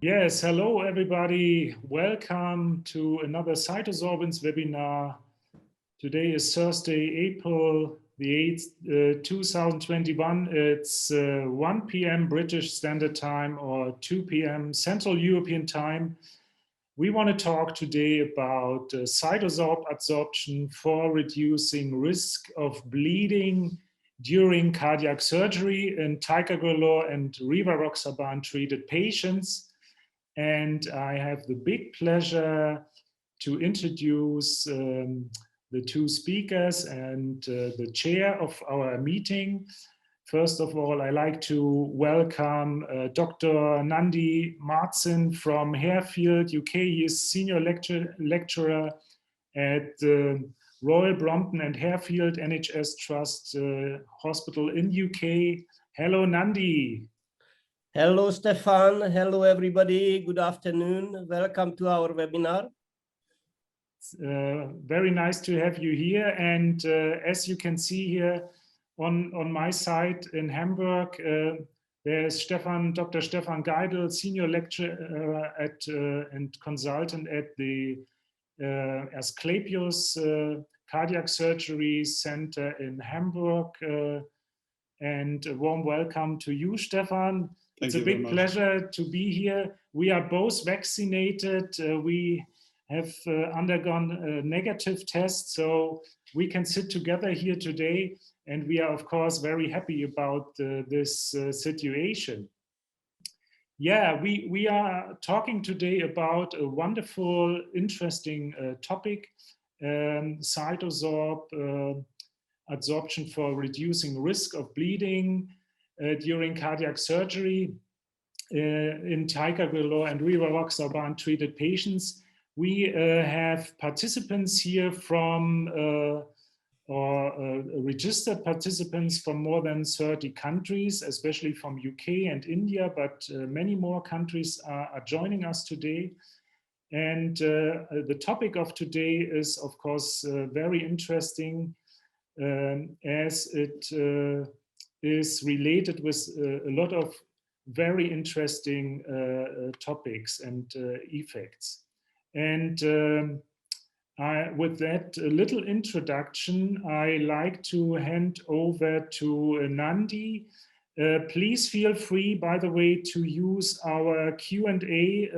Yes, hello everybody. Welcome to another CytoSorbents webinar. Today is Thursday, April the 8th, 2021. It's 1 p.m. British Standard Time or 2 p.m. Central European Time. We want to talk today about CytoSorb adsorption for reducing risk of bleeding during cardiac surgery in Ticagrelor and Rivaroxaban treated patients. And I have the big pleasure to introduce the two speakers and the chair of our meeting. First of all, I'd like to welcome Dr. Nandor Marczin from Harefield, UK. He is senior lecturer at the Royal Brompton and Harefield NHS Trust Hospital in UK. Hello, Nandi. Hello, Stefan. Hello, everybody. Good afternoon. Welcome to our webinar. Very nice to have you here. And as you can see here on my side in Hamburg, there's Stefan, Dr. Stefan Geidel, senior lecturer at and consultant at the Asklepios Cardiac Surgery Center in Hamburg. And a warm welcome to you, Stefan. It's a big pleasure to be here. We are both vaccinated. We have undergone a negative test, so we can sit together here today. And we are, of course, very happy about this situation. Yeah, we are talking today about a wonderful, interesting topic, CytoSorb adsorption for reducing risk of bleeding during cardiac surgery in Ticagrelor and Rivaroxaban treated patients. We have participants here from registered participants from more than 30 countries, especially from UK and India, but many more countries are joining us today. And the topic of today is, of course, very interesting as it is related with a lot of very interesting topics and effects. And with that little introduction, I like to hand over to Nandi. Please feel free, by the way, to use our Q&A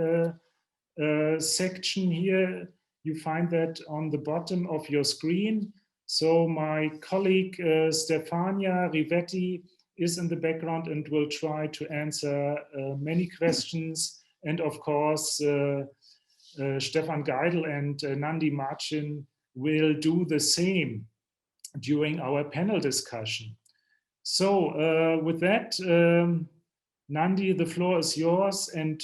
section here. You find that on the bottom of your screen. So my colleague Stefania Rivetti is in the background and will try to answer many questions. And of course, Stefan Geidel and Nandor Marczin will do the same during our panel discussion. So with that, Nandi, the floor is yours, and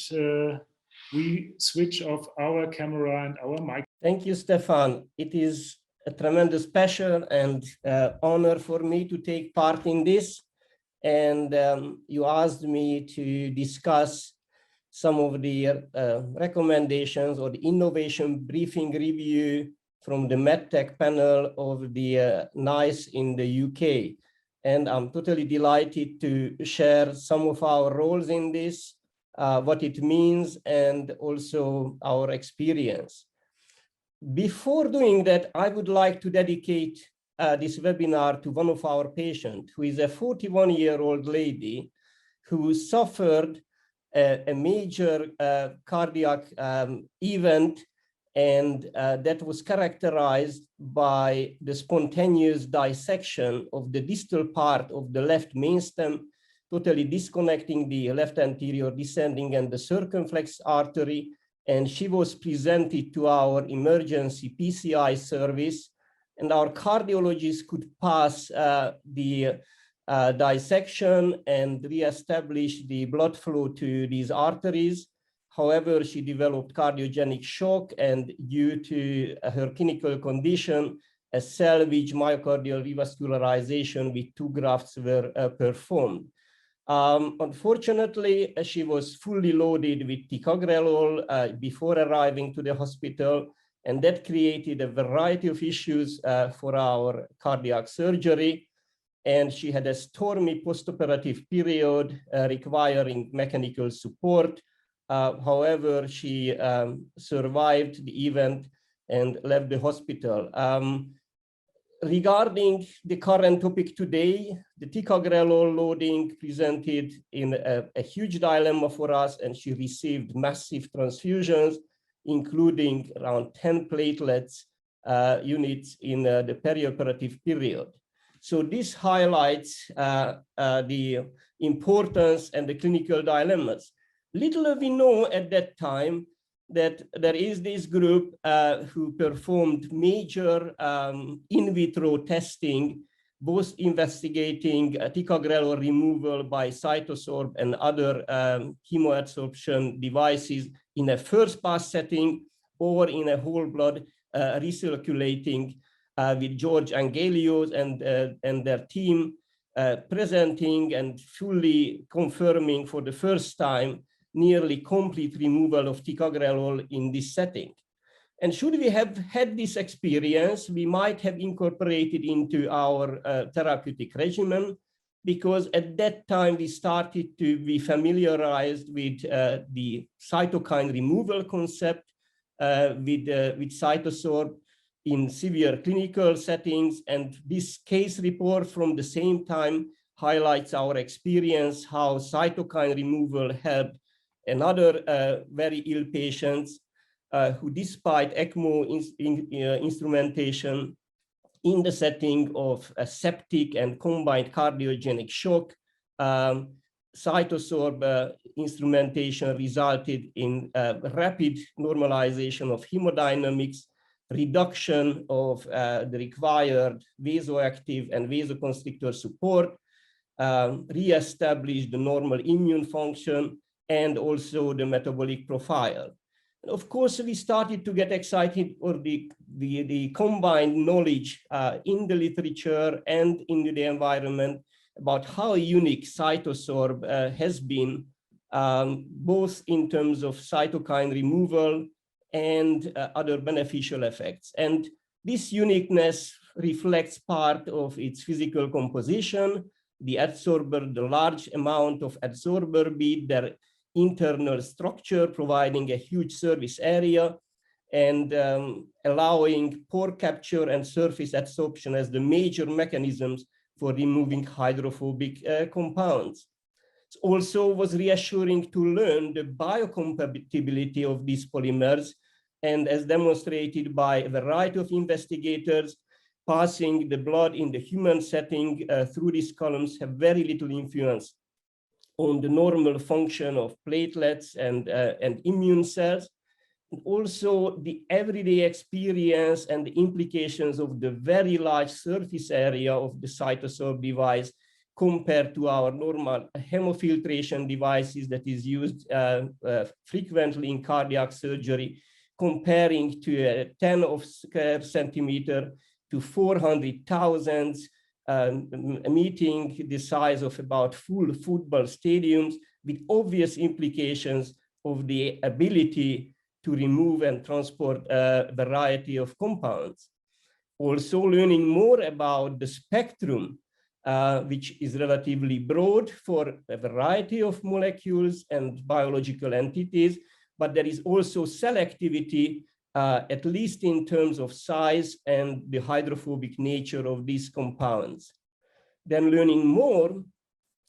we switch off our camera and our mic. Thank you, Stefan. It is a tremendous pleasure and honor for me to take part in this. And you asked me to discuss some of the recommendations or the innovation briefing review from the Medtech panel of the NICE in the UK. And I'm totally delighted to share some of our roles in this, what it means, and also our experience. Before doing that, I would like to dedicate this webinar to one of our patients, who is a 41-year-old lady who suffered a major cardiac event, and that was characterized by the spontaneous dissection of the distal part of the left mainstem, totally disconnecting the left anterior descending and the circumflex artery. And she was presented to our emergency PCI service, and our cardiologist could pass the dissection and reestablish the blood flow to these arteries. However, she developed cardiogenic shock, and due to her clinical condition, a salvage myocardial revascularization with 2 grafts were performed. Unfortunately, she was fully loaded with Ticagrelor before arriving to the hospital, and that created a variety of issues for our cardiac surgery. And she had a stormy postoperative period requiring mechanical support. However, she survived the event and left the hospital. Regarding the current topic today, the Ticagrelor loading presented in a huge dilemma for us, and she received massive transfusions, including around 10 platelets units in the perioperative period. So this highlights the importance and the clinical dilemmas. Little we know at that time that there is this group who performed major in vitro testing, both investigating Ticagrelor removal by CytoSorb and other chemoadsorption devices in a first pass setting or in a whole blood recirculating with George Angelios and their team presenting and fully confirming for the first time nearly complete removal of Ticagrelor in this setting. And should we have had this experience, we might have incorporated into our therapeutic regimen, because at that time we started to be familiarized with the cytokine removal concept with CytoSorb in severe clinical settings. And this case report from the same time highlights our experience, how cytokine removal helped another very ill patients who, despite ECMO instrumentation in the setting of a septic and combined cardiogenic shock, CytoSorb instrumentation resulted in rapid normalization of hemodynamics, reduction of the required vasoactive and vasoconstrictor support, re-established the normal immune function, and also the metabolic profile. And of course, we started to get excited for the combined knowledge in the literature and in the environment about how unique CytoSorb has been, both in terms of cytokine removal and other beneficial effects. And this uniqueness reflects part of its physical composition, the adsorber, the large amount of adsorber bead, their internal structure, providing a huge surface area and allowing pore capture and surface adsorption as the major mechanisms for removing hydrophobic compounds. It also was reassuring to learn the biocompatibility of these polymers, and as demonstrated by a variety of investigators, passing the blood in the human setting through these columns have very little influence on the normal function of platelets and immune cells. And also the everyday experience and the implications of the very large surface area of the CytoSorb device compared to our normal hemofiltration devices that is used frequently in cardiac surgery, comparing to a 10 of square centimeter to 400,000, meeting the size of about full football stadiums, with obvious implications of the ability to remove and transport a variety of compounds. Also learning more about the spectrum, which is relatively broad for a variety of molecules and biological entities, but there is also selectivity, at least in terms of size and the hydrophobic nature of these compounds. Then learning more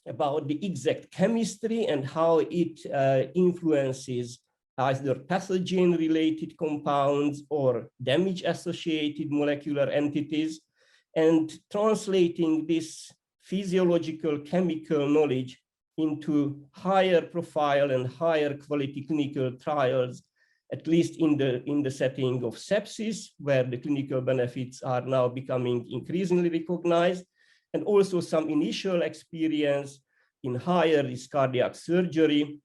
about the exact chemistry and how it influences either pathogen-related compounds or damage-associated molecular entities, and translating this physiological chemical knowledge into higher profile and higher quality clinical trials, at least in the setting of sepsis, where the clinical benefits are now becoming increasingly recognized, and also some initial experience in higher risk cardiac surgery,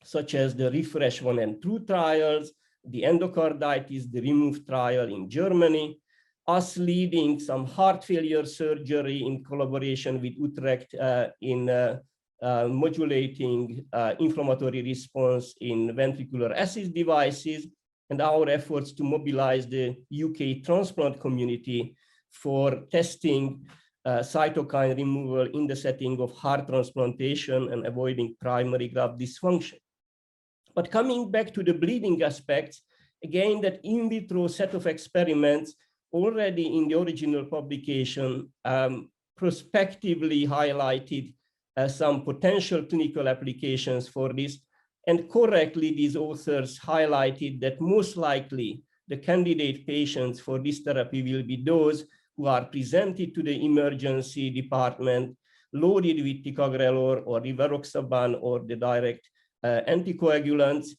such as the Refresh 1 and 2 trials, the endocarditis, the REMOVE trial in Germany, us leading some heart failure surgery in collaboration with Utrecht in modulating inflammatory response in ventricular assist devices, and our efforts to mobilize the UK transplant community for testing cytokine removal in the setting of heart transplantation and avoiding primary graft dysfunction. But coming back to the bleeding aspects, again, that in vitro set of experiments already in the original publication prospectively highlighted some potential clinical applications for this. And correctly, these authors highlighted that most likely the candidate patients for this therapy will be those who are presented to the emergency department, loaded with Ticagrelor or Rivaroxaban or the direct anticoagulants,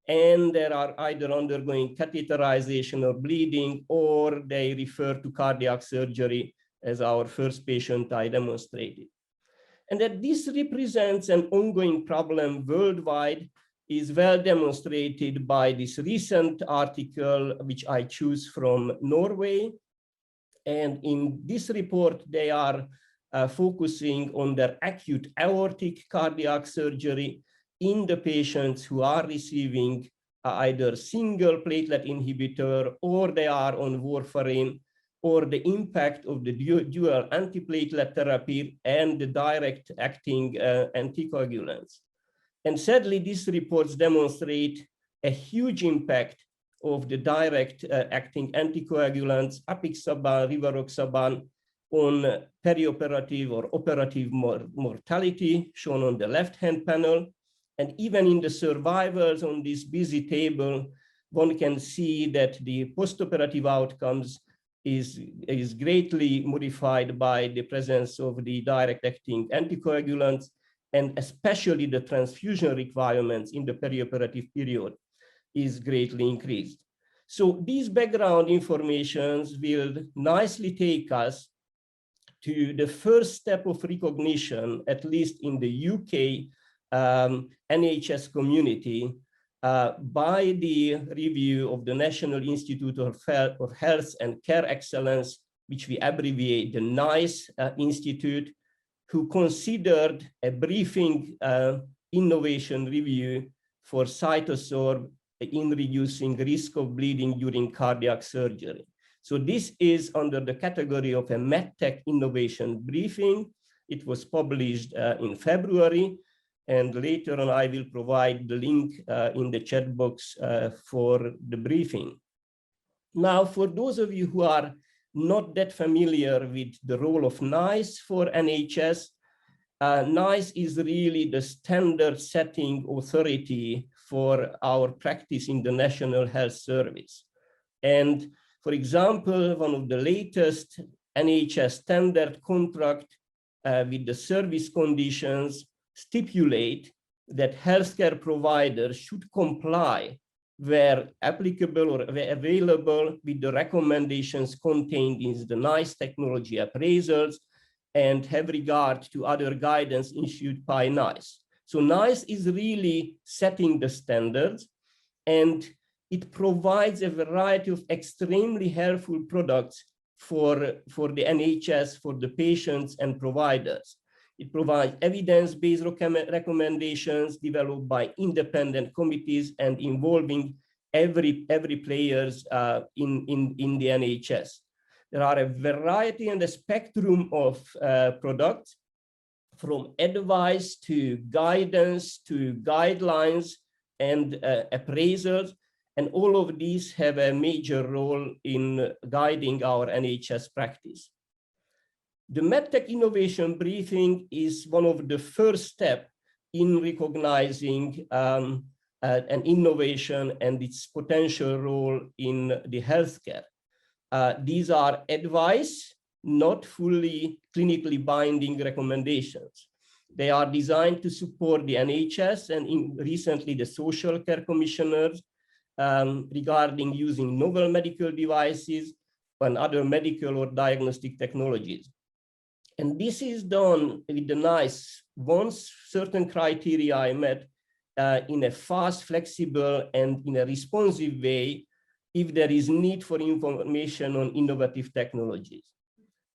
and they are either undergoing catheterization or bleeding, or they refer to cardiac surgery, as our first patient I demonstrated. And that this represents an ongoing problem worldwide is well demonstrated by this recent article, which I choose from Norway. And in this report, they are focusing on their acute aortic cardiac surgery in the patients who are receiving either single platelet inhibitor, or they are on warfarin, or the impact of the dual antiplatelet therapy and the direct acting anticoagulants. And sadly, these reports demonstrate a huge impact of the direct acting anticoagulants, Apixaban, Rivaroxaban, on perioperative or operative mortality, shown on the left-hand panel. And even in the survivors on this busy table, one can see that the postoperative outcomes is greatly modified by the presence of the direct acting anticoagulants, and especially the transfusion requirements in the perioperative period is greatly increased. So these background informations will nicely take us to the first step of recognition, at least in the UK NHS community, by the review of the National Institute of Health and Care Excellence, which we abbreviate the NICE Institute, who considered a briefing innovation review for CytoSorb in reducing risk of bleeding during cardiac surgery. So this is under the category of a Medtech innovation briefing. It was published in February, and later on I will provide the link in the chat box for the briefing. Now, for those of you who are not that familiar with the role of NICE for NHS, NICE is really the standard setting authority for our practice in the National Health Service. And for example, one of the latest NHS standard contract with the service conditions stipulate that healthcare providers should comply where applicable or where available with the recommendations contained in the NICE technology appraisals and have regard to other guidance issued by NICE. So NICE is really setting the standards, and it provides a variety of extremely helpful products for the NHS, for the patients and providers. It provides evidence-based recommendations developed by independent committees and involving every players in the NHS. There are a variety and a spectrum of products, from advice to guidance to guidelines and appraisals, and all of these have a major role in guiding our NHS practice. The Medtech Innovation Briefing is one of the first steps in recognizing an innovation and its potential role in the healthcare. These are advice, not fully clinically binding recommendations. They are designed to support the NHS and recently the social care commissioners regarding using novel medical devices and other medical or diagnostic technologies. And this is done with the NICE once certain criteria are met in a fast, flexible, and in a responsive way if there is need for information on innovative technologies.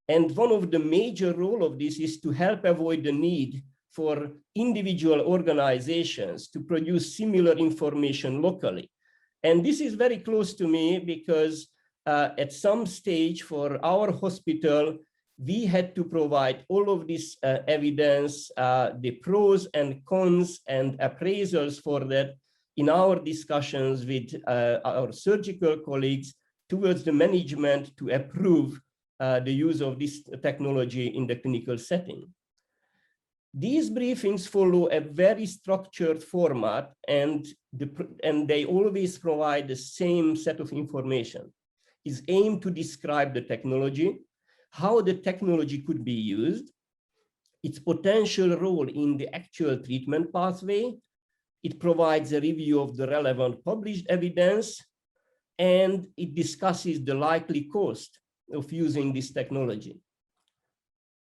And one of the major roles of this is to help avoid the need for individual organizations to produce similar information locally. And this is very close to me because at some stage for our hospital, we had to provide all of this evidence, the pros and cons and appraisals for that in our discussions with our surgical colleagues towards the management to approve the use of this technology in the clinical setting. These briefings follow a very structured format, and they always provide the same set of information. It's aimed to describe the technology, how the technology could be used, its potential role in the actual treatment pathway. It provides a review of the relevant published evidence, and it discusses the likely cost of using this technology.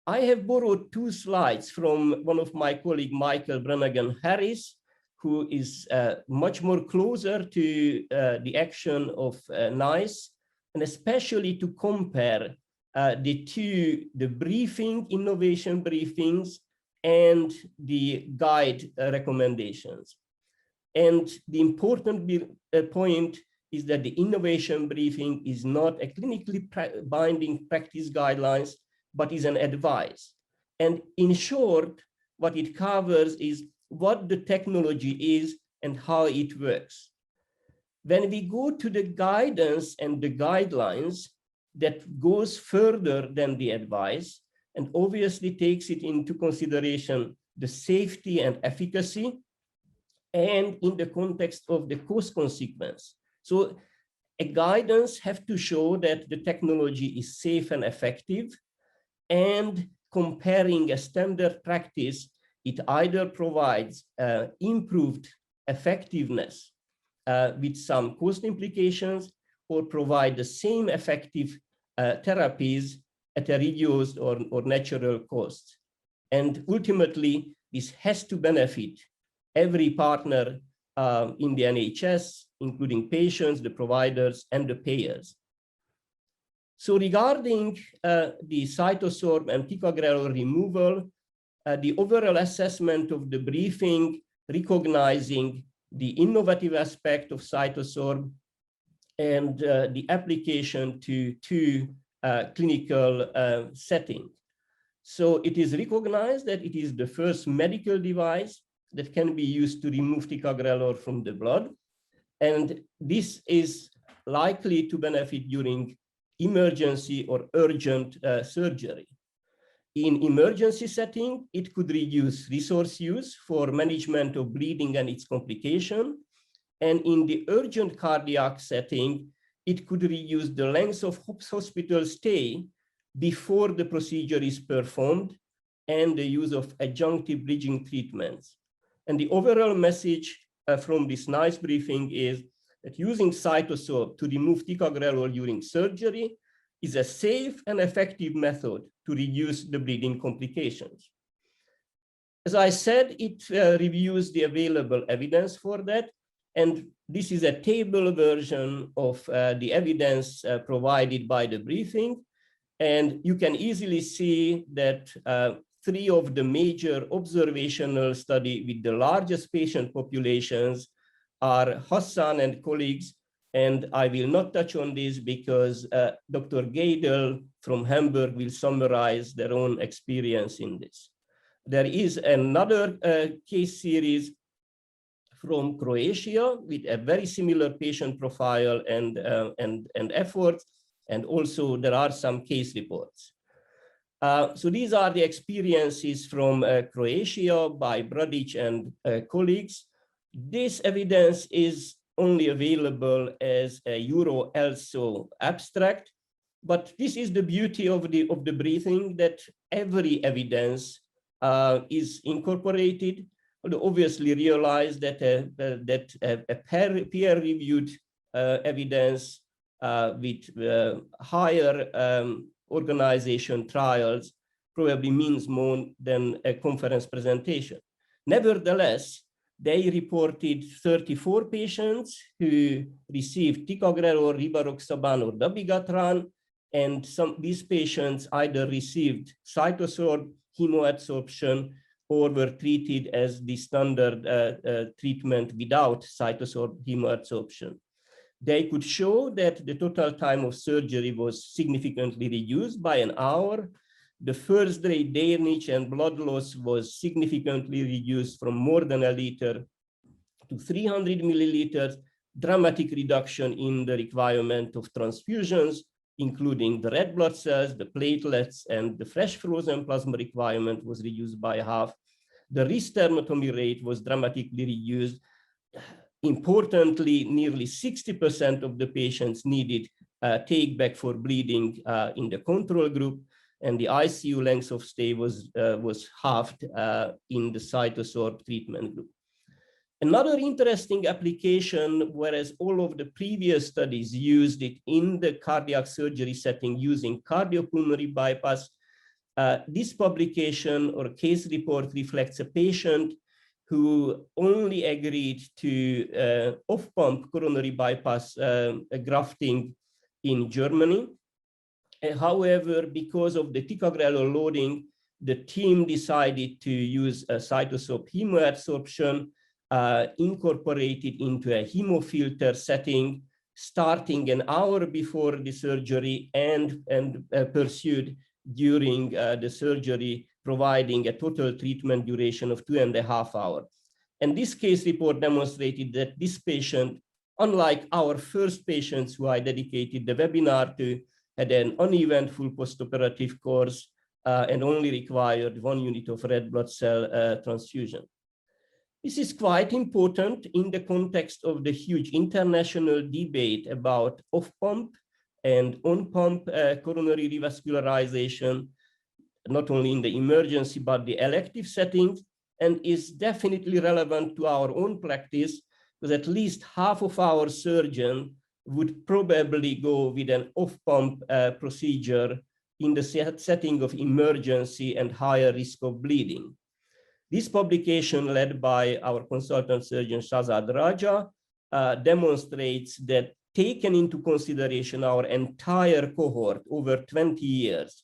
I have borrowed 2 slides from one of my colleagues, Michael Brannagan-Harris, who is much more closer to the action of NICE, and especially to compare the briefing, innovation briefings, and the guide recommendations. And the important point is that the innovation briefing is not a clinically binding practice guidelines, but is an advice. And in short, what it covers is what the technology is and how it works. When we go to the guidance and the guidelines, that goes further than the advice and obviously takes it into consideration the safety and efficacy, and in the context of the cost consequence. So a guidance has to show that the technology is safe and effective, and comparing a standard practice, it either provides improved effectiveness with some cost implications, or provide the same effective therapies at a reduced or natural cost. And ultimately, this has to benefit every partner in the NHS, including patients, the providers, and the payers. So regarding the CytoSorb and Ticagrelor removal, the overall assessment of the briefing, recognizing the innovative aspect of CytoSorb and the application to clinical setting. So it is recognized that it is the first medical device that can be used to remove Ticagrelor from the blood. And this is likely to benefit during emergency or urgent surgery. In emergency setting, it could reduce resource use for management of bleeding and its complication. And in the urgent cardiac setting, it could reduce the length of hospital stay before the procedure is performed and the use of adjunctive bridging treatments. And the overall message from this NICE briefing is that using CytoSorb to remove Ticagrelor during surgery is a safe and effective method to reduce the bleeding complications. As I said, it reviews the available evidence for that. And this is a table version of the evidence provided by the briefing. And you can easily see that 3 of the major observational studies with the largest patient populations are Hassan and colleagues. And I will not touch on this because Dr. Geidel from Hamburg will summarize their own experience in this. There is another case series from Croatia with a very similar patient profile and efforts. And also there are some case reports. So these are the experiences from Croatia by Baudis and colleagues. This evidence is only available as a Euro ELSO abstract, but this is the beauty of the briefing, that every evidence is incorporated. But obviously realize that a peer-reviewed evidence with higher organization trials probably means more than a conference presentation. Nevertheless, they reported 34 patients who received Ticagrelor, Rivaroxaban, or dabigatran, and these patients either received CytoSorb, chemoadsorption, or were treated as the standard treatment without CytoSorb chemoadsorption. They could show that the total time of surgery was significantly reduced by an hour. The first day drainage and blood loss was significantly reduced from more than a liter to 300 milliliters, dramatic reduction in the requirement of transfusions, including the red blood cells, the platelets, and the fresh frozen plasma requirement was reduced by half. The resternotomy rate was dramatically reduced. Importantly, nearly 60% of the patients needed take back for bleeding in the control group, and the ICU length of stay was halved in the CytoSorb treatment group. Another interesting application, whereas all of the previous studies used it in the cardiac surgery setting using cardiopulmonary bypass, this publication or case report reflects a patient who only agreed to off-pump coronary bypass grafting in Germany. However, because of the Ticagrelor loading, the team decided to use a CytoSorb hemoadsorption incorporated into a hemofilter setting, starting an hour before the surgery and pursued during the surgery, providing a total treatment duration of 2.5 hours. And this case report demonstrated that this patient, unlike our first patients who I dedicated the webinar to, had an uneventful postoperative course and only required 1 unit of red blood cell transfusion. This is quite important in the context of the huge international debate about off-pump and on-pump coronary revascularization, not only in the emergency, but the elective settings, and is definitely relevant to our own practice, because at least half of our surgeons would probably go with an off-pump procedure in the setting of emergency and higher risk of bleeding. This publication, led by our consultant surgeon Shazad Raja, demonstrates that, taken into consideration our entire cohort over 20 years,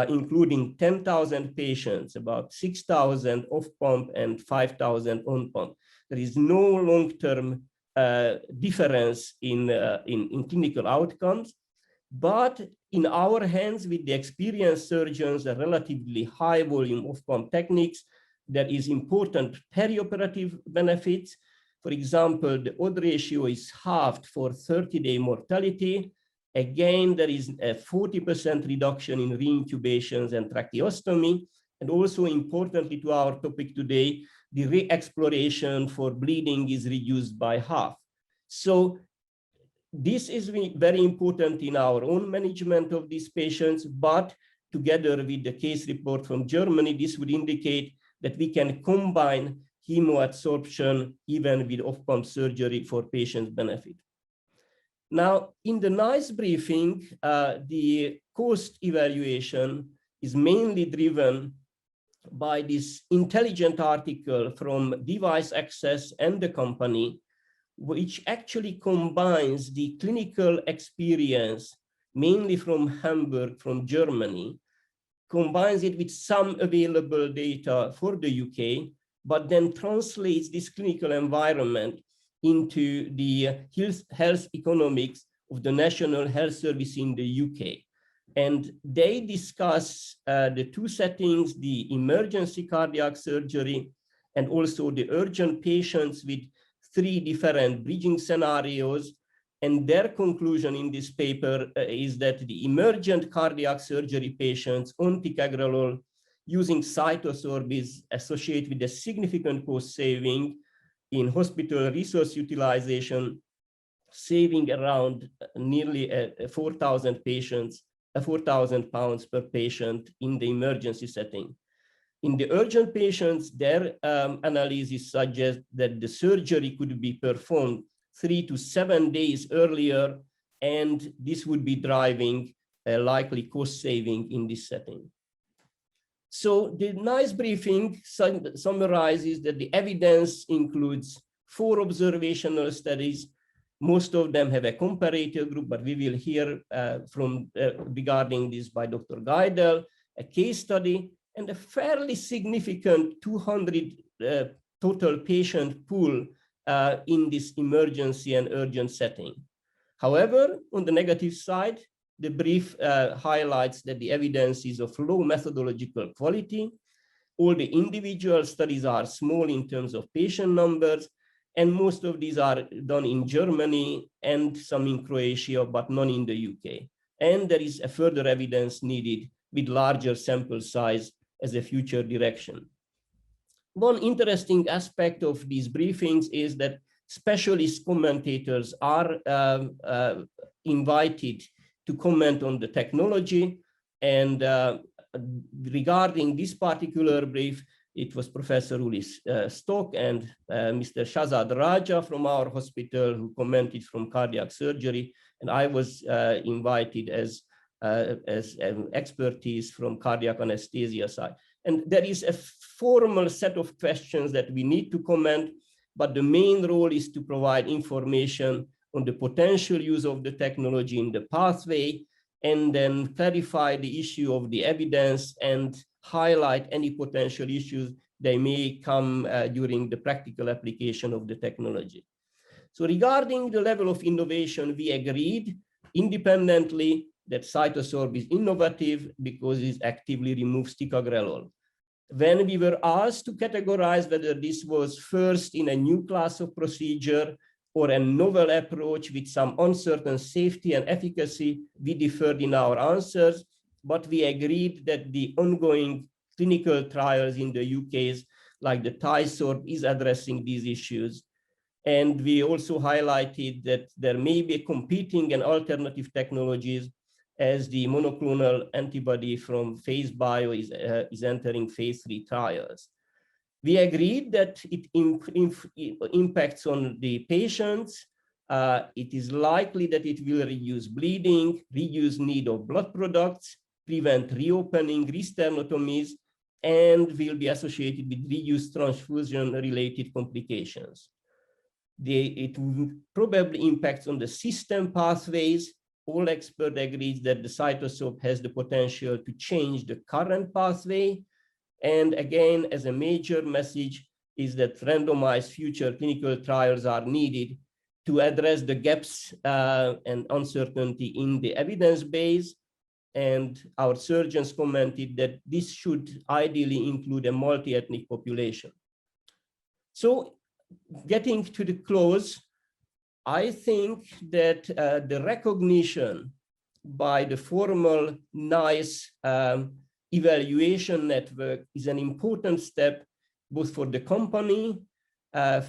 including 10,000 patients, about 6,000 off-pump and 5,000 on-pump, there is no long-term difference in clinical outcomes. But in our hands, with the experienced surgeons, a relatively high volume of pump techniques, there is important perioperative benefits. For example, the odd ratio is halved for 30-day mortality. Again, there is a 40% reduction in reintubations and tracheostomy. And also importantly to our topic today, the re-exploration for bleeding is reduced by half. So this is very important in our own management of these patients, but together with the case report from Germany, this would indicate that we can combine hemoadsorption even with off-pump surgery for patient benefit. Now, in the NICE briefing, the cost evaluation is mainly driven by this intelligent article from Device Access and the company, which actually combines the clinical experience, mainly from Hamburg, from Germany, combines it with some available data for the UK, but then translates this clinical environment into the health economics of the National Health Service in the UK. And they discuss the two settings, the emergency cardiac surgery and also the urgent patients with 3 different bridging scenarios. And their conclusion in this paper is that the emergent cardiac surgery patients on Ticagrelor using CytoSorb is associated with a significant cost saving in hospital resource utilization, saving around nearly 4,000 pounds per patient in the emergency setting. In the urgent patients, their analysis suggests that the surgery could be performed 3 to 7 days earlier, and this would be driving a likely cost saving in this setting. So the NICE briefing summarizes that the evidence includes 4 observational studies. Most of them have a comparator group, but we will hear regarding this by Dr. Geidel, a case study, and a fairly significant 200 total patient pool in this emergency and urgent setting. However, on the negative side, the brief highlights that the evidence is of low methodological quality. All the individual studies are small in terms of patient numbers, And most of these are done in Germany and some in Croatia, but none in the UK. And there is a further evidence needed with larger sample size as a future direction. One interesting aspect of these briefings is that specialist commentators are invited to comment on the technology. And regarding this particular brief, it was Professor Uli Stock and Mr. Shazad Raja from our hospital who commented from cardiac surgery. And I was invited as an expertise from cardiac anesthesia side. And there is a formal set of questions that we need to comment, but the main role is to provide information on the potential use of the technology in the pathway, and then clarify the issue of the evidence and highlight any potential issues that may come during the practical application of the technology. So regarding the level of innovation, we agreed independently that CytoSorb is innovative because it actively removes Ticagrelor. When we were asked to categorize whether this was first in a new class of procedure or a novel approach with some uncertain safety and efficacy, we differed in our answers, but we agreed that the ongoing clinical trials in the UK, like the CytoSorb, is addressing these issues. And we also highlighted that there may be competing and alternative technologies as the monoclonal antibody from Phase Bio is entering Phase 3 trials. We agreed that it impacts on the patients. It is likely that it will reduce bleeding, reduce need of blood products, prevent reopening, resternotomies, and will be associated with reduced transfusion-related complications. It probably impacts on the system pathways. All experts agree that the CytoSorb has the potential to change the current pathway. And again, as a major message is that randomized future clinical trials are needed to address the gaps and uncertainty in the evidence base. And our surgeons commented that this should ideally include a multi-ethnic population. So getting to the close, I think that the recognition by the formal NICE evaluation network is an important step both for the company,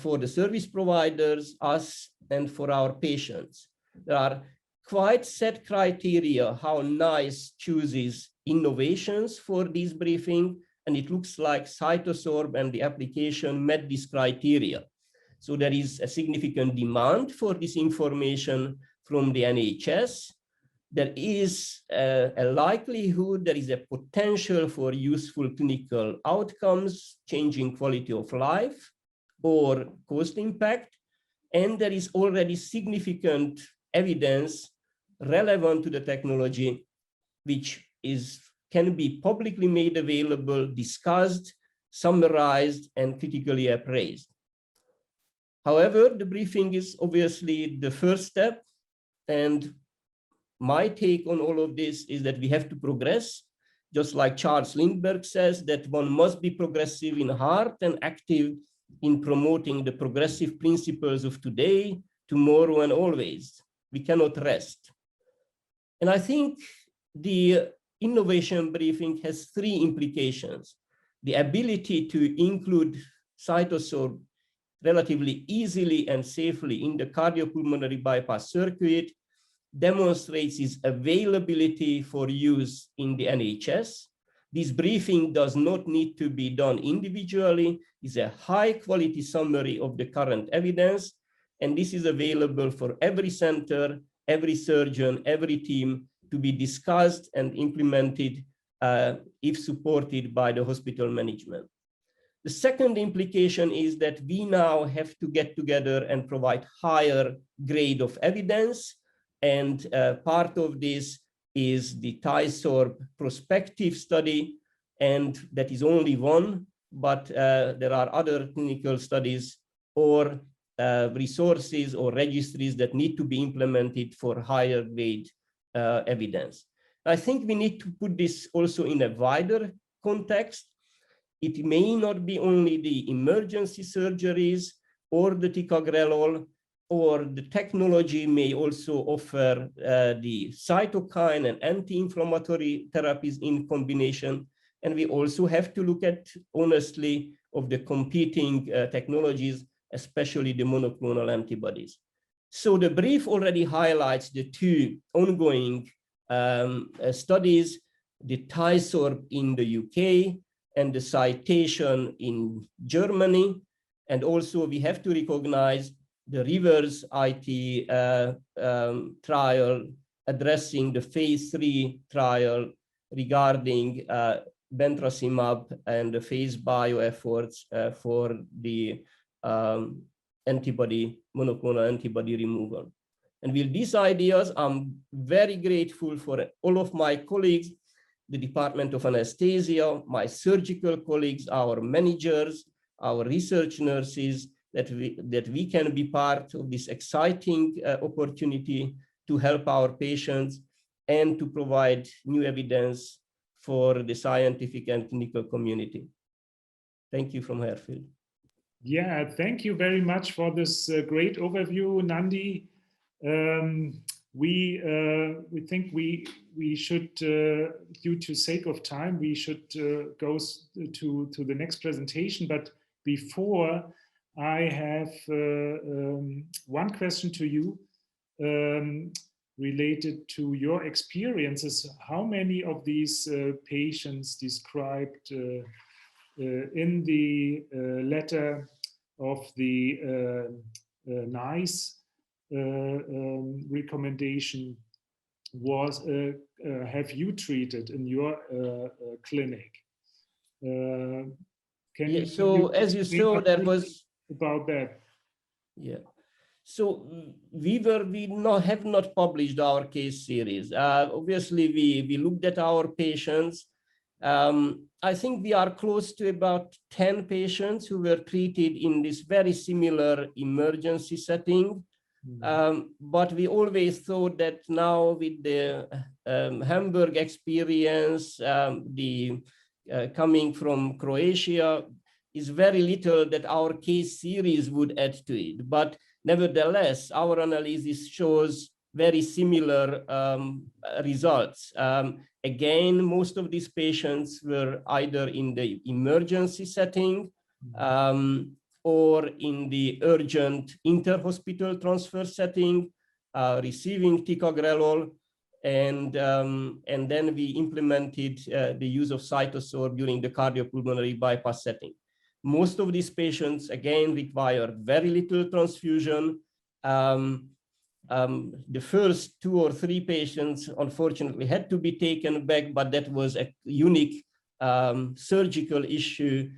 for the service providers, us, and for our patients. There are quite set criteria how NICE chooses innovations for this briefing, and it looks like CytoSorb and the application met this criteria. So there is a significant demand for this information from the NHS. There is a likelihood, there is a potential for useful clinical outcomes, changing quality of life or cost impact. And there is already significant evidence relevant to the technology, which can be publicly made available, discussed, summarized, and critically appraised. However, the briefing is obviously the first step, and my take on all of this is that we have to progress, just like Charles Lindbergh says, that one must be progressive in heart and active in promoting the progressive principles of today, tomorrow, and always. We cannot rest. And I think the innovation briefing has three implications. The ability to include CytoSorb relatively easily and safely in the cardiopulmonary bypass circuit demonstrates its availability for use in the NHS. This briefing does not need to be done individually. It's a high quality summary of the current evidence, and this is available for every center, every surgeon, every team to be discussed and implemented if supported by the hospital management. The second implication is that we now have to get together and provide higher grade of evidence. And part of this is the CytoSorb prospective study. And that is only one, but there are other clinical studies or resources or registries that need to be implemented for higher grade evidence. I think we need to put this also in a wider context. It may not be only the emergency surgeries or the ticagrelor, or the technology may also offer the cytokine and anti-inflammatory therapies in combination. And we also have to look at, honestly, of the competing technologies, especially the monoclonal antibodies. So the brief already highlights the two ongoing studies, the CytoSorb in the UK and the citation in Germany. And also we have to recognize the reverse IT trial addressing the phase 3 trial regarding bentrasimab and the phase bio efforts for the monoclonal antibody removal. And with these ideas, I'm very grateful for all of my colleagues, the Department of Anesthesia, my surgical colleagues, our managers, our research nurses, that we can be part of this exciting opportunity to help our patients and to provide new evidence for the scientific and clinical community. Thank you from Harefield. Yeah, thank you very much for this great overview, Nandi. We think we should, due to sake of time, we should go to the next presentation. But before, I have one question to you related to your experiences. How many of these patients described in the letter of the NICE recommendation have you treated in your clinic? As you saw, there was about that. Yeah. So we have not published our case series. Obviously, we looked at our patients. I think we are close to about 10 patients who were treated in this very similar emergency setting. But we always thought that now with the Hamburg experience, coming from Croatia, is very little that our case series would add to it. But nevertheless, our analysis shows very similar results. Again, most of these patients were either in the emergency setting or in the urgent inter-hospital transfer setting, receiving ticagrelor. And then we implemented the use of CytoSorb during the cardiopulmonary bypass setting. Most of these patients, again, required very little transfusion. The first 2 or 3 patients, unfortunately, had to be taken back, but that was a unique surgical issue,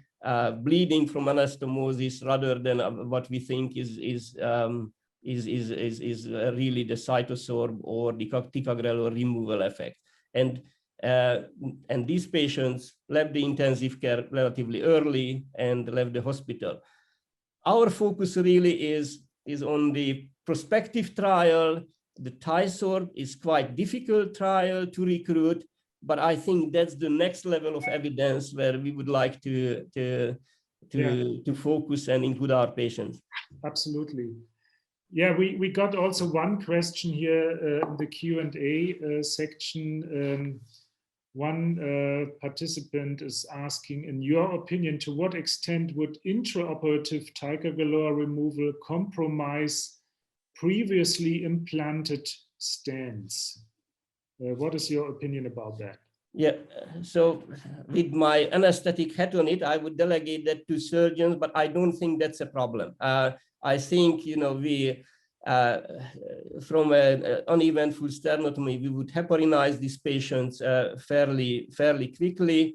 bleeding from anastomosis, rather than what we think is really the CytoSorb or the ticagrelor removal effect. And these patients left the intensive care relatively early and left the hospital. Our focus really is on the prospective trial. The CytoSorb is quite difficult trial to recruit, but I think that's the next level of evidence where we would like to focus and include our patients. Absolutely. Yeah, we got also one question here in the Q&A section. One participant is asking, in your opinion, to what extent would intraoperative ticagrelor removal compromise previously implanted stents? What is your opinion about that? Yeah, so with my anesthetic hat on it, I would delegate that to surgeons, but I don't think that's a problem. I think, we from an uneventful sternotomy, we would heparinize these patients fairly quickly.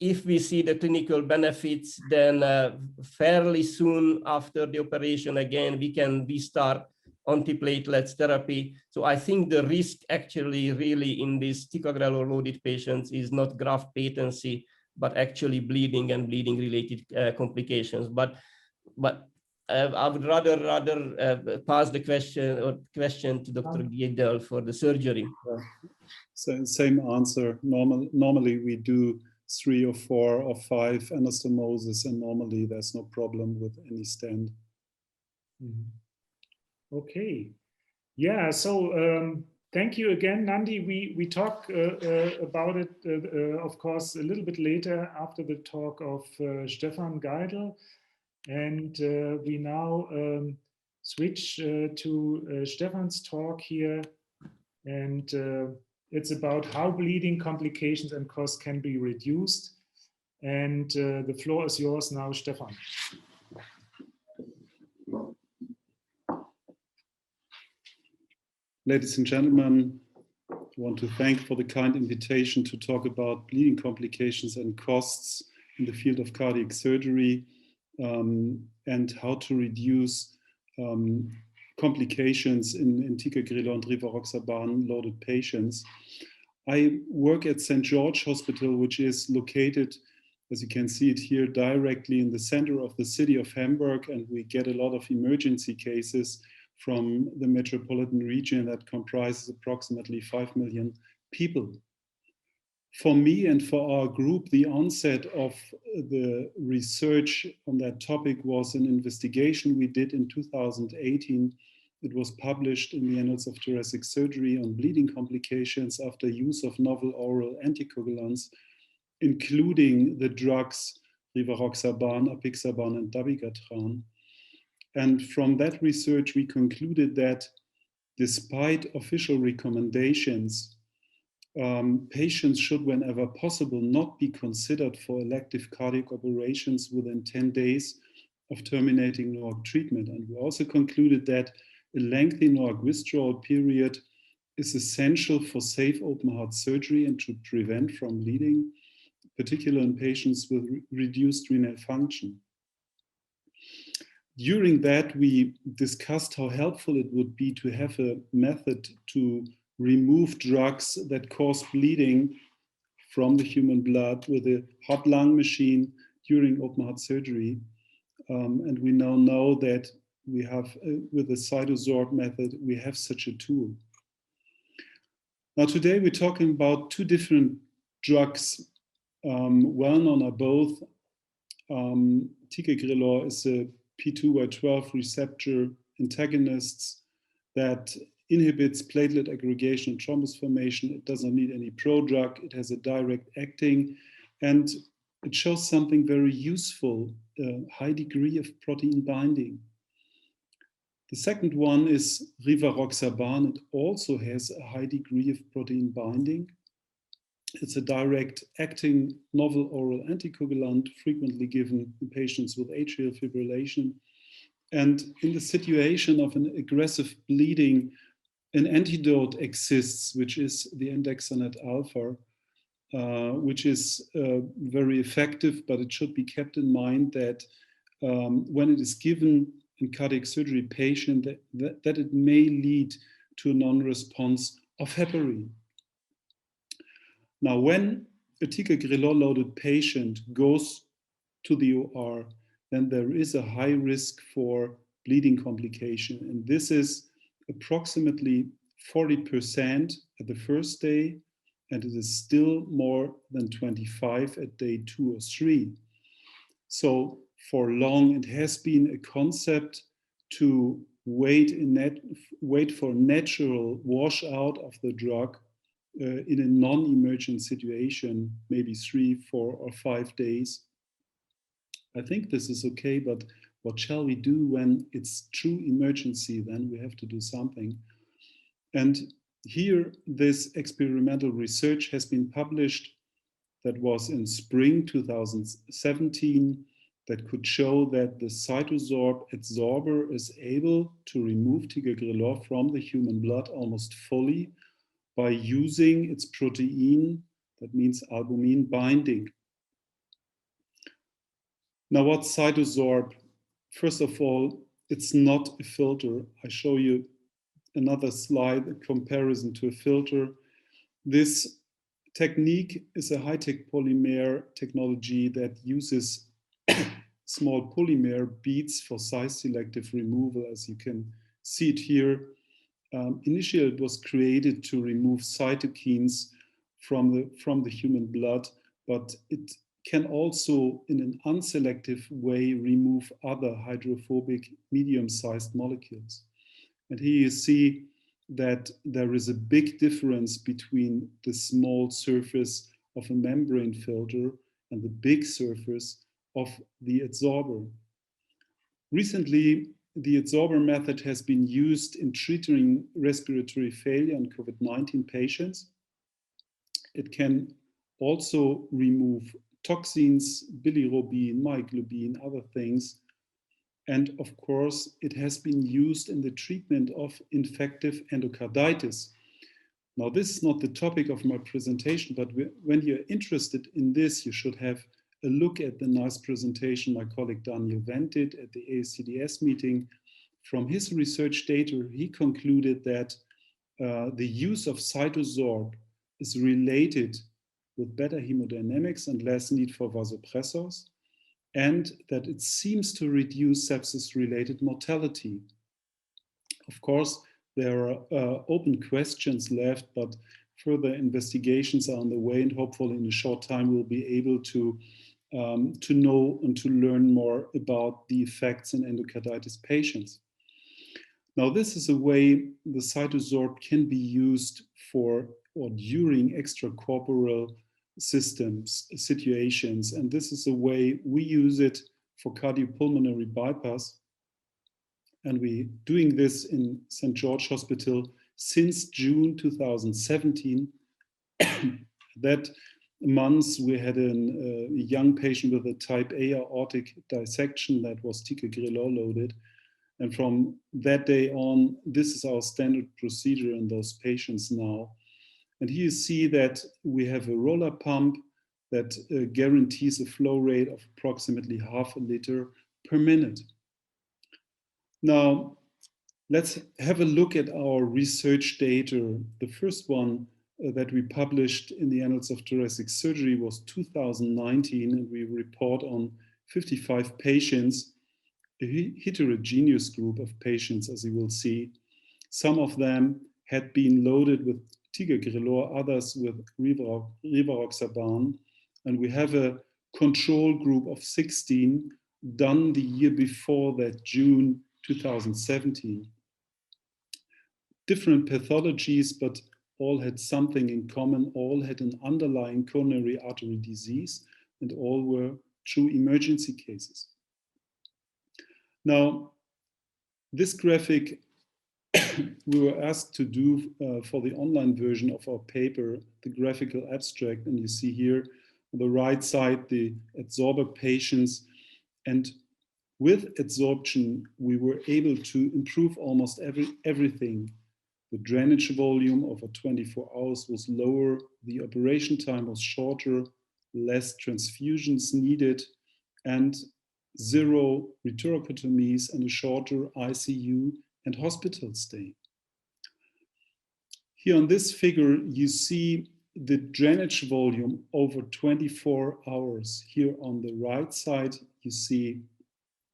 If we see the clinical benefits, then fairly soon after the operation, again, we can restart antiplatelets therapy. So I think the risk actually really in these ticagrelor loaded patients is not graft patency, but actually bleeding and bleeding related complications. But I would rather pass the question to Dr. Geidel for the surgery. So same answer. Normally we do 3 or 4 or 5 anastomosis, and normally there's no problem with any stent. Okay. Yeah, so thank you again, Nandi. We talk about it, of course, a little bit later after the talk of Stefan Geidel. And we now switch to Stefan's talk here. And it's about how bleeding complications and costs can be reduced. And the floor is yours now, Stefan. Ladies and gentlemen, I want to thank for the kind invitation to talk about bleeding complications and costs in the field of cardiac surgery, and how to reduce complications in Ticagrelor and Rivaroxaban loaded patients. I work at St. George Hospital, which is located, as you can see it here, directly in the center of the city of Hamburg, and we get a lot of emergency cases from the metropolitan region that comprises approximately 5 million people. For me and for our group, the onset of the research on that topic was an investigation we did in 2018. It was published in the Annals of Thoracic Surgery on bleeding complications after use of novel oral anticoagulants, including the drugs Rivaroxaban, apixaban, and dabigatran. And from that research, we concluded that despite official recommendations, patients should, whenever possible, not be considered for elective cardiac operations within 10 days of terminating NOAC treatment. And we also concluded that a lengthy NOAC withdrawal period is essential for safe open heart surgery and to prevent from bleeding, particularly in patients with reduced renal function. During that, we discussed how helpful it would be to have a method to remove drugs that cause bleeding from the human blood with a hot lung machine during open heart surgery. And we now know that we have, with the CytoSorb method, we have such a tool. Now today we're talking about two different drugs. Well known are both. Ticagrelor is a P2Y12 receptor antagonists that inhibits platelet aggregation and thrombus formation. It doesn't need any prodrug. It has a direct acting, and it shows something very useful, a high degree of protein binding. The second one is Rivaroxaban. It also has a high degree of protein binding. It's a direct acting novel oral anticoagulant frequently given in patients with atrial fibrillation. And in the situation of an aggressive bleeding, an antidote exists, which is the andexanet alpha, which is very effective, but it should be kept in mind that when it is given in cardiac surgery patient, that it may lead to a non-response of heparin. Now, when a Ticagrelor-loaded patient goes to the OR, then there is a high risk for bleeding complication. And this is approximately 40% at the first day, and it is still more than 25 at day 2 or 3. So for long, it has been a concept to wait for natural washout of the drug in a non-emergent situation, maybe 3, 4, or 5 days. I think this is okay, but what shall we do when it's true emergency? Then we have to do something. And here, this experimental research has been published that was in spring 2017 that could show that the CytoSorb adsorber is able to remove Ticagrelor from the human blood almost fully by using its protein, that means albumin binding. Now, what's CytoSorb? First of all, it's not a filter. I show you another slide, a comparison to a filter. This technique is a high-tech polymer technology that uses small polymer beads for size-selective removal, as you can see it here. Initially, it was created to remove cytokines from the human blood, but it can also, in an unselective way, remove other hydrophobic medium-sized molecules. And here you see that there is a big difference between the small surface of a membrane filter and the big surface of the adsorber. Recently, the adsorber method has been used in treating respiratory failure in COVID-19 patients. It can also remove toxins, bilirubin, myoglobin, other things. And of course, it has been used in the treatment of infective endocarditis. Now, this is not the topic of my presentation, but when you're interested in this, you should have a look at the nice presentation my colleague Daniel Wendt did at the ASCDS meeting. From his research data, he concluded that the use of CytoSorb is related with better hemodynamics and less need for vasopressors, and that it seems to reduce sepsis-related mortality. Of course, there are open questions left, but further investigations are on the way, and hopefully in a short time we'll be able to know and to learn more about the effects in endocarditis patients. Now, this is a way the CytoSorb can be used for or during extracorporeal situations. And this is a way we use it for cardiopulmonary bypass. And we're doing this in St. George Hospital since June 2017. That month, we had a young patient with a type A aortic dissection that was Ticagrelor loaded. And from that day on, this is our standard procedure in those patients now. And here you see that we have a roller pump that guarantees a flow rate of approximately ½ liter per minute. Now, let's have a look at our research data. The first one that we published in the Annals of Thoracic Surgery was 2019, and we report on 55 patients, a heterogeneous group of patients, as you will see. Some of them had been loaded with Ticagrelor, others with Rivaroxaban, and we have a control group of 16 done the year before that, June 2017. Different pathologies, but all had something in common. All had an underlying coronary artery disease, and all were true emergency cases. Now, this graphic we were asked to do for the online version of our paper, the graphical abstract, and you see here on the right side the adsorber patients. And with adsorption, we were able to improve almost everything. The drainage volume over 24 hours was lower, the operation time was shorter, less transfusions needed, and 0 returopotomies and a shorter ICU and hospital stay. Here on this figure, you see the drainage volume over 24 hours. Here on the right side, you see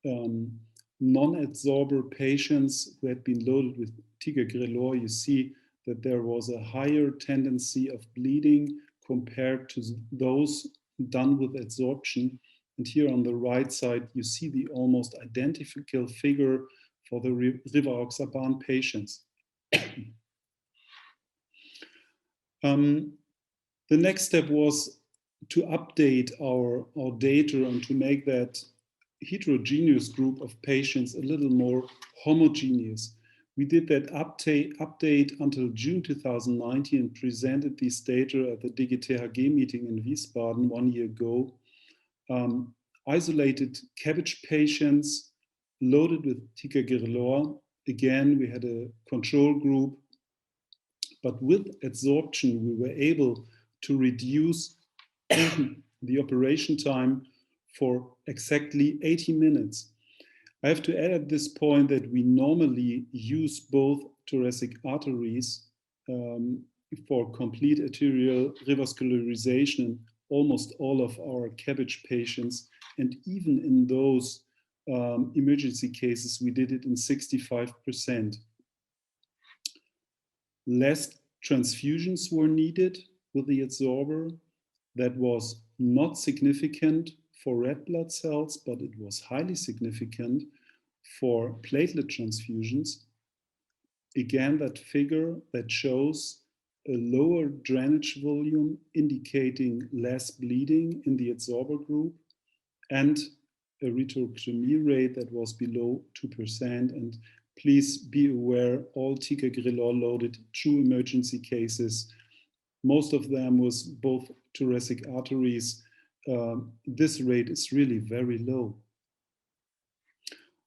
non-adsorber patients who had been loaded with Ticagrelor. You see that there was a higher tendency of bleeding compared to those done with adsorption. And here on the right side, you see the almost identical figure for the Rivaroxaban patients. The next step was to update our data and to make that heterogeneous group of patients a little more homogeneous. We did that update until June 2019 and presented these data at the DGTHG meeting in Wiesbaden 1 year ago. Isolated CABG patients loaded with Ticagrelor. Again, we had a control group, but with adsorption, we were able to reduce the operation time for exactly 80 minutes. I have to add at this point that we normally use both thoracic arteries for complete arterial revascularization, almost all of our CABG patients, and even in those emergency cases, we did it in 65%. Less transfusions were needed with the adsorber. That was not significant for red blood cells, but it was highly significant for platelet transfusions. Again, that figure that shows a lower drainage volume indicating less bleeding in the adsorber group and a retrotomy rate that was below 2%. And please be aware, all Ticagrelor loaded true emergency cases, most of them was both thoracic arteries. This rate is really very low.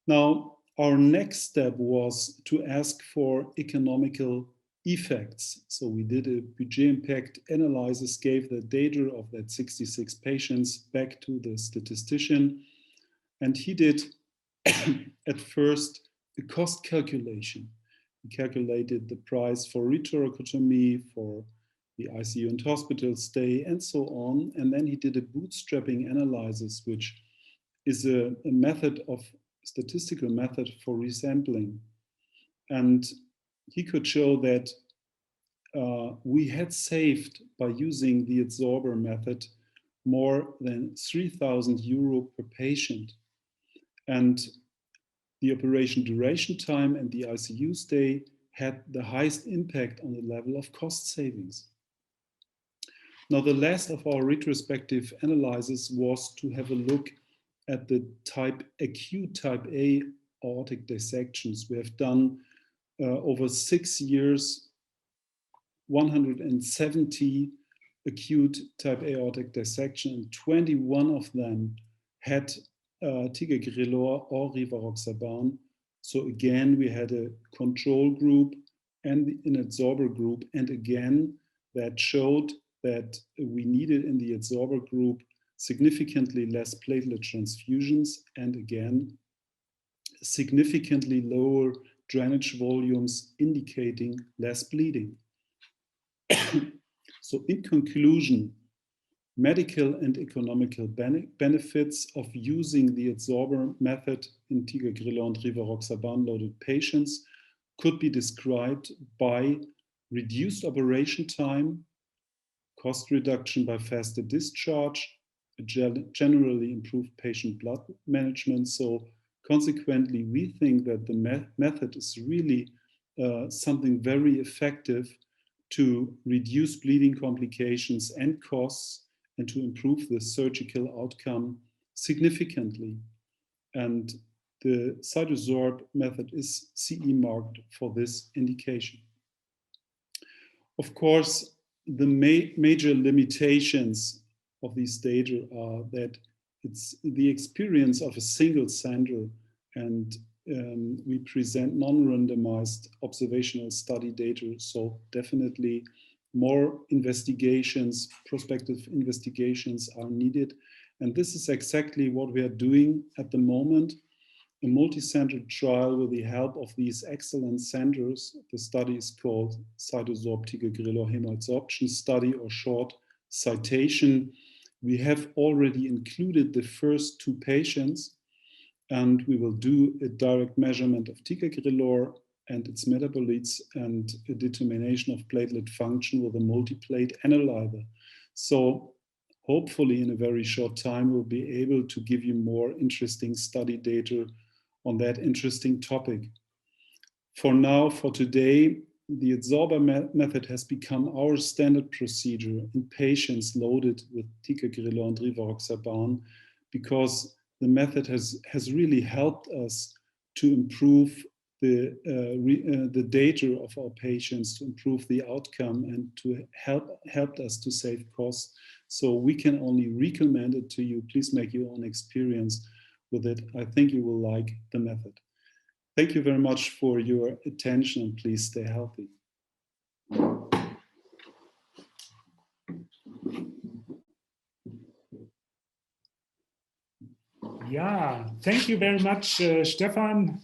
Now, our next step was to ask for economical effects. So we did a budget impact analysis, gave the data of that 66 patients back to the statistician. And he did at first a cost calculation. He calculated the price for rethoracotomy, for the ICU and hospital stay, and so on. And then he did a bootstrapping analysis, which is a method of statistical method for resampling. And he could show that we had saved, by using the adsorber method, more than 3,000 euro per patient. And the operation duration time and the ICU stay had the highest impact on the level of cost savings. Now, the last of our retrospective analysis was to have a look at the acute type A aortic dissections. We have done over 6 years, 170 acute type A aortic dissection, and 21 of them had Ticagrelor or Rivaroxaban. So again, we had a control group and an adsorber group. And again, that showed that we needed in the adsorber group significantly less platelet transfusions, and again, significantly lower drainage volumes indicating less bleeding. So in conclusion, medical and economical benefits of using the adsorber method in Ticagrelor and Rivaroxaban loaded patients could be described by reduced operation time, cost reduction by faster discharge, generally improved patient blood management. So consequently, we think that the method is really something very effective to reduce bleeding complications and costs and to improve the surgical outcome significantly. And the CytoSorb method is CE marked for this indication. Of course, the major limitations of these data are that it's the experience of a single center, and we present non-randomized observational study data. So definitely more investigations, prospective investigations are needed. And this is exactly what we are doing at the moment. A multi-center trial with the help of these excellent centers. The study is called CytoSorb Ticagrelor Hemoadsorption Study, or short citation. We have already included the first 2 patients, and we will do a direct measurement of Ticagrelor and its metabolites and a determination of platelet function with a multiplate analyzer. So hopefully in a very short time, we'll be able to give you more interesting study data on that interesting topic. For now, for today, the adsorber method has become our standard procedure in patients loaded with Ticagrelor and Rivaroxaban, because the method has really helped us to improve the data of our patients, to improve the outcome, and to help us to save costs. So we can only recommend it to you. Please make your own experience with it. I think you will like the method. Thank you very much for your attention, and please stay healthy. Yeah, thank you very much, Stefan,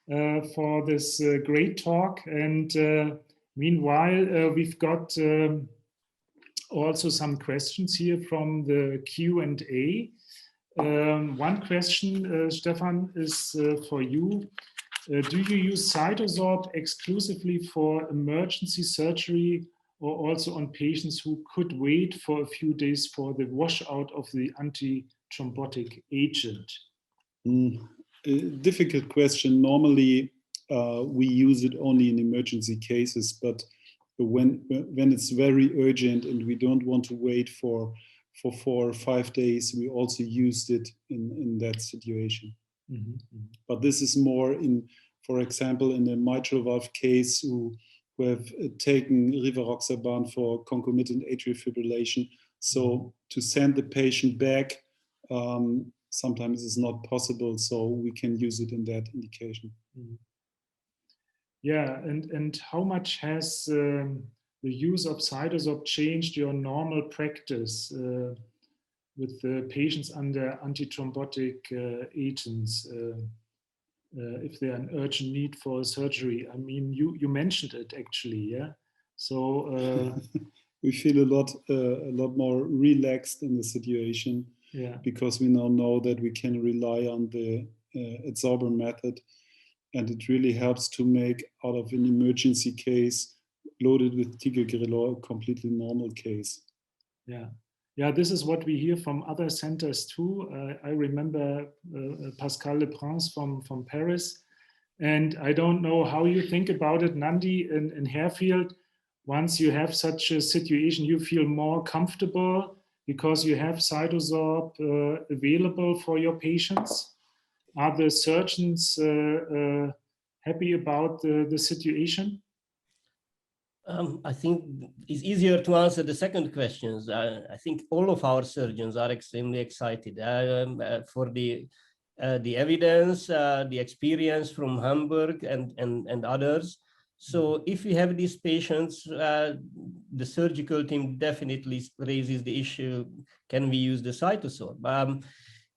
for this great talk. And meanwhile, we've got also some questions here from the Q&A. One question, Stefan, is for you. Do you use CytoSorb exclusively for emergency surgery, or also on patients who could wait for a few days for the washout of the anti-thrombotic agent? A difficult question. Normally, we use it only in emergency cases, but when it's very urgent and we don't want to wait for 4 or 5 days, we also used it in that situation. But this is more in, for example, in a mitral valve case who have taken Rivaroxaban for concomitant atrial fibrillation. So to send the patient back sometimes is not possible, so we can use it in that indication. Yeah, and how much has the use of CytoSorb changed your normal practice with the patients under anti-thrombotic agents, if there an urgent need for surgery? I mean, you mentioned it actually, yeah? So we feel a lot more relaxed in the situation, yeah, because we now know that we can rely on the adsorber method, and it really helps to make out of an emergency case loaded with Ticagrelor a completely normal case. Yeah. Yeah, this is what we hear from other centers too. I remember Pascal Leprince from Paris, and I don't know how you think about it, Nandi, in Harefield. Once you have such a situation, you feel more comfortable because you have CytoSorb available for your patients. Are the surgeons happy about the situation? I think it's easier to answer the second questions. I think all of our surgeons are extremely excited for the evidence, the experience from Hamburg and others. So if we have these patients, the surgical team definitely raises the issue, can we use the CytoSorb?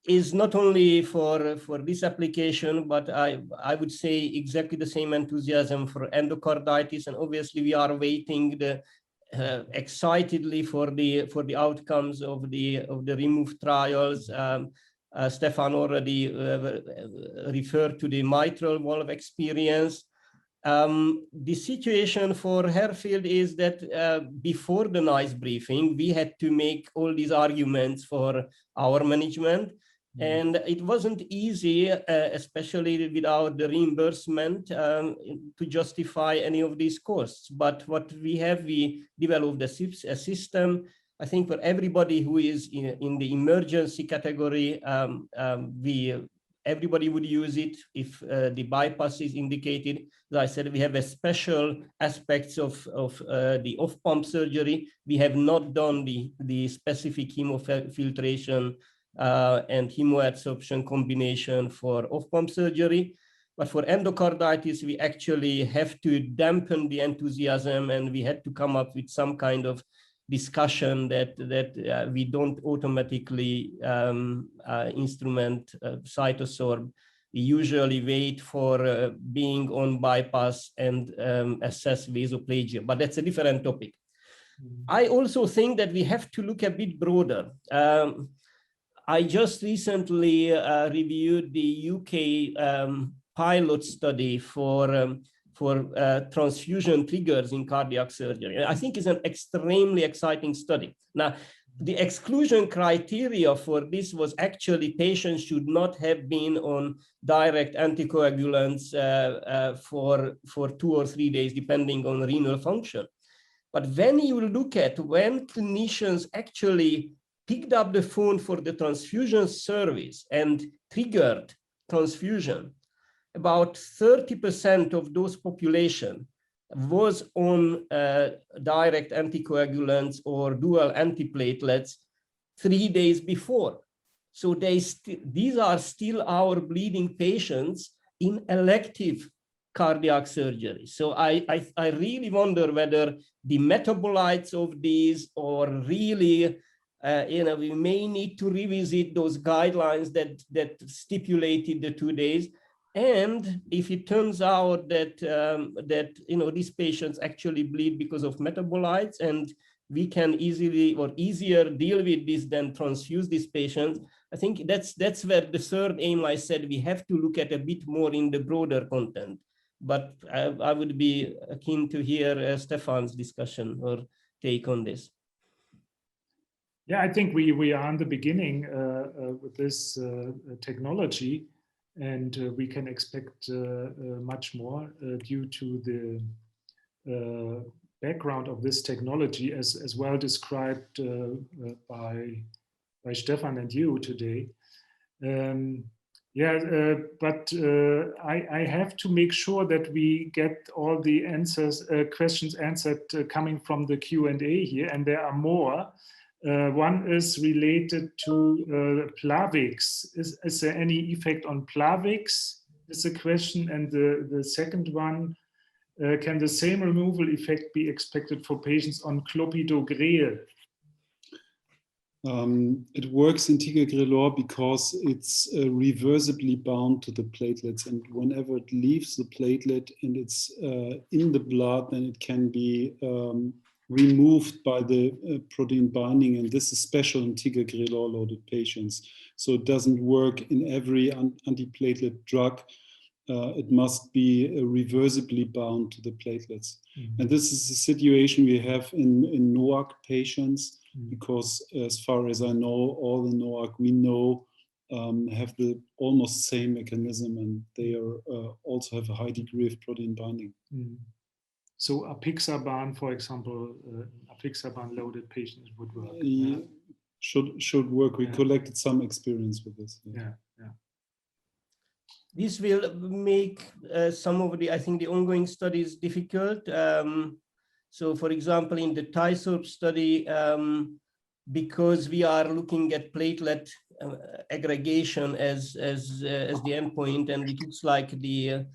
Is not only for this application, but I would say exactly the same enthusiasm for endocarditis, and obviously we are waiting excitedly for the outcomes of the REMOVE trials. Stefan already referred to the mitral valve experience. The situation for Harefield is that before the NICE briefing, we had to make all these arguments for our management. And it wasn't easy, especially without the reimbursement, to justify any of these costs. But what we have, we developed a system. I think for everybody who is in the emergency category, everybody would use it if the bypass is indicated. As I said, we have a special aspects of the off-pump surgery. We have not done the specific hemofiltration and hemoadsorption combination for off-pump surgery. But for endocarditis, we actually have to dampen the enthusiasm, and we had to come up with some kind of discussion that we don't automatically instrument CytoSorb. We usually wait for being on bypass and assess vasoplasia, but that's a different topic. I also think that we have to look a bit broader. I just recently reviewed the UK pilot study for transfusion triggers in cardiac surgery. I think it's an extremely exciting study. Now, the exclusion criteria for this was actually patients should not have been on direct anticoagulants for 2 or 3 days, depending on renal function. But when you look at when clinicians actually picked up the phone for the transfusion service and triggered transfusion, about 30% of those population was on direct anticoagulants or dual antiplatelets 3 days before. So these are still our bleeding patients in elective cardiac surgery. So I really wonder whether the metabolites of these or really we may need to revisit those guidelines that stipulated the 2 days. And if it turns out that these patients actually bleed because of metabolites, and we can easily or easier deal with this than transfuse these patients, I think that's where the third aim, I said, we have to look at a bit more in the broader content. But I would be keen to hear Stefan's discussion or take on this? Yeah, I think we are in the beginning with this technology, and we can expect much more due to the background of this technology, as well described by Stefan and you today. But I have to make sure that we get all the questions answered coming from the Q&A here, and there are more. One is related to Plavix. Is there any effect on Plavix? Is the question. And the second one, can the same removal effect be expected for patients on clopidogrel? It works in Ticagrelor because it's reversibly bound to the platelets, and whenever it leaves the platelet and it's in the blood, then it can be removed by the protein binding, and this is special in Ticagrelor loaded patients. So it doesn't work in every antiplatelet drug. It must be reversibly bound to the platelets. Mm-hmm. And this is the situation we have in NOAC patients, mm-hmm. because as far as I know, all the NOAC we know have the almost same mechanism, and they are also have a high degree of protein binding. Mm-hmm. So apixaban, for example, apixaban loaded patients would work. Yeah. Should work. We collected some experience with this. Yeah. This will make some of the, I think, the ongoing studies difficult. So, for example, in the CytoSorb study, because we are looking at platelet aggregation as the endpoint, and it looks like the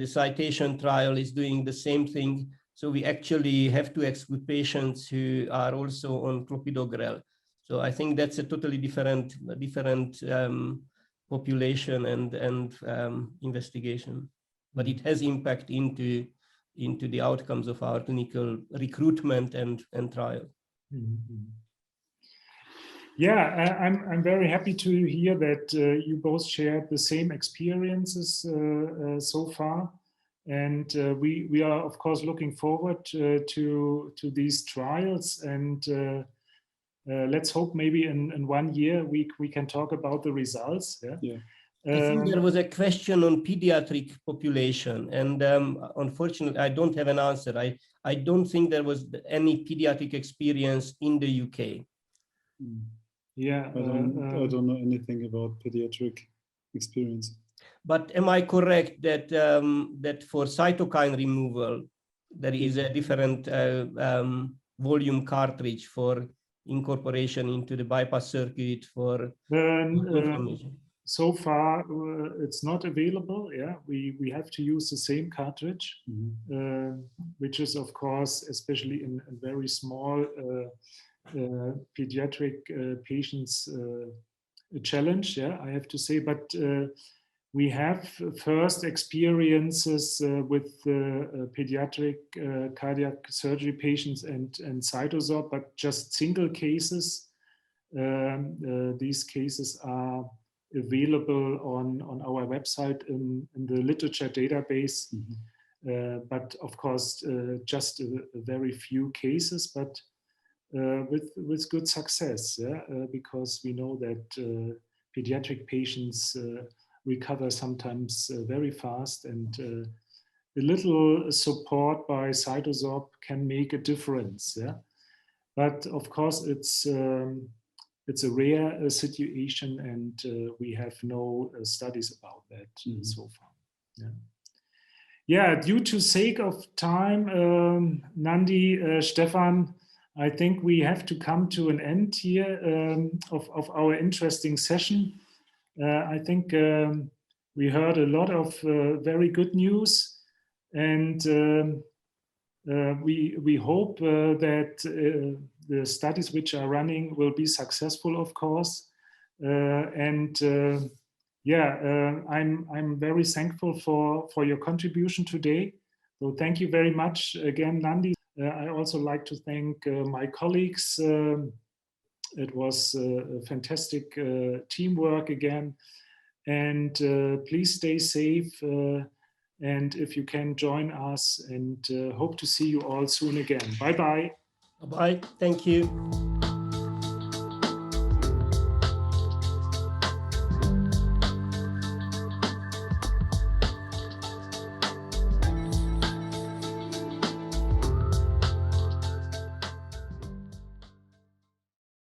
citation trial is doing the same thing. So we actually have to exclude patients who are also on clopidogrel. So I think that's a totally different population and investigation, but it has impact into the outcomes of our clinical recruitment and trial. Mm-hmm. Yeah, I'm very happy to hear that you both shared the same experiences so far, and we are of course looking forward to these trials, and let's hope maybe in 1 year we can talk about the results. Yeah. I think there was a question on pediatric population, and unfortunately I don't have an answer. I don't think there was any pediatric experience in the UK. Yeah, I don't know anything about pediatric experience. But am I correct that that for cytokine removal there is a different volume cartridge for incorporation into the bypass circuit for inflammation? So far, it's not available. Yeah, we have to use the same cartridge, mm-hmm. Which is of course, especially in very small pediatric patients, a challenge. Yeah, I have to say, but we have first experiences with pediatric cardiac surgery patients and CytoSorb, but just single cases. These cases are available on our website in the literature database, mm-hmm. But of course just a very few cases, but with good success, because we know that pediatric patients recover sometimes very fast, and a little support by CytoSorb can make a difference. Yeah, but of course it's a rare situation, and we have no studies about that so far. Yeah. Due to sake of time, Nandi, Stefan, I think we have to come to an end here of our interesting session. I think we heard a lot of very good news, and we hope that the studies which are running will be successful, of course. I'm very thankful for your contribution today. So thank you very much again, Nandi. I also like to thank my colleagues. It was a fantastic teamwork again. And please stay safe. And if you can join us, and hope to see you all soon again. Bye-bye. Bye. Thank you.